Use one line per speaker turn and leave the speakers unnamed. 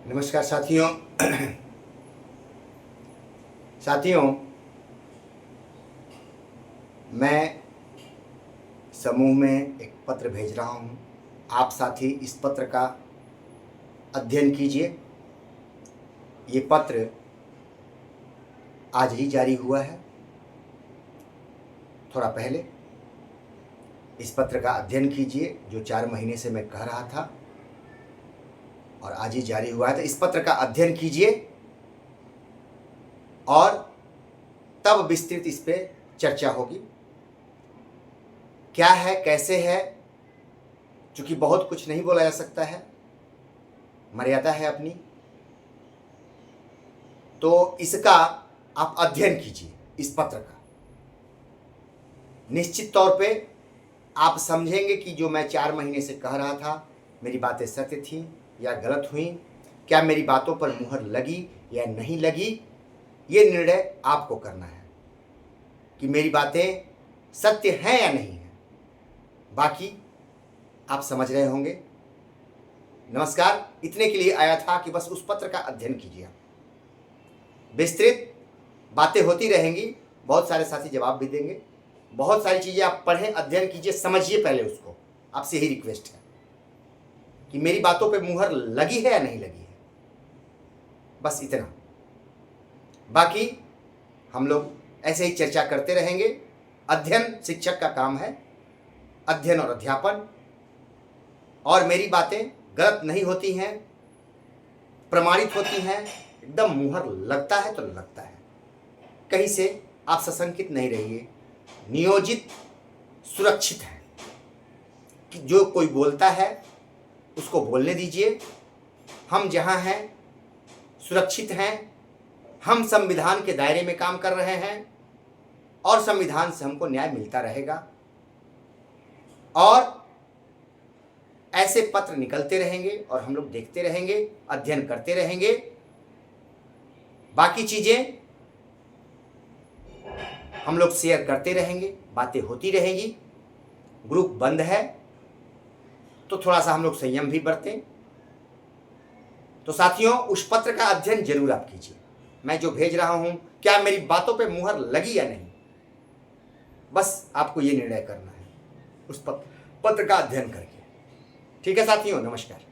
नमस्कार साथियों। साथियों, मैं समूह में एक पत्र भेज रहा हूँ। आप साथी इस पत्र का अध्ययन कीजिए। ये पत्र आज ही जारी हुआ है, थोड़ा पहले। इस पत्र का अध्ययन कीजिए जो 4 महीने से मैं कह रहा था और आज ही जारी हुआ है। तो इस पत्र का अध्ययन कीजिए और तब विस्तृत इस पे चर्चा होगी। क्या है, कैसे है, चूंकि बहुत कुछ नहीं बोला जा सकता है, मर्यादा है अपनी, तो इसका आप अध्ययन कीजिए। इस पत्र का निश्चित तौर पे आप समझेंगे कि जो मैं 4 महीने से कह रहा था, मेरी बातें सत्य थी या गलत हुई, क्या मेरी बातों पर मुहर लगी या नहीं लगी। ये निर्णय आपको करना है कि मेरी बातें सत्य हैं या नहीं है। बाकी आप समझ रहे होंगे। नमस्कार। इतने के लिए आया था कि बस उस पत्र का अध्ययन कीजिए। विस्तृत बातें होती रहेंगी, बहुत सारे साथी जवाब भी देंगे। बहुत सारी चीज़ें आप पढ़ें, अध्ययन कीजिए, समझिए पहले उसको। आपसे ही रिक्वेस्ट है कि मेरी बातों पे मुहर लगी है या नहीं लगी है, बस इतना। बाकी हम लोग ऐसे ही चर्चा करते रहेंगे। अध्ययन शिक्षक का काम है, अध्ययन और अध्यापन। और मेरी बातें गलत नहीं होती हैं, प्रमाणित होती हैं। एकदम मुहर लगता है तो लगता है, कहीं से आप सशंकित नहीं रहिए। नियोजित सुरक्षित है कि जो कोई बोलता है उसको बोलने दीजिए। हम जहां हैं सुरक्षित हैं, हम संविधान के दायरे में काम कर रहे हैं और संविधान से हमको न्याय मिलता रहेगा। और ऐसे पत्र निकलते रहेंगे और हम लोग देखते रहेंगे, अध्ययन करते रहेंगे। बाकी चीजें हम लोग शेयर करते रहेंगे, बातें होती रहेगी। ग्रुप बंद है तो थोड़ा सा हम लोग संयम भी बरतें। तो साथियों, उस पत्र का अध्ययन जरूर आप कीजिए। मैं जो भेज रहा हूं, क्या मेरी बातों पे मुहर लगी या नहीं, बस आपको ये निर्णय करना है उस पत्र का अध्ययन करके। ठीक है साथियों, नमस्कार।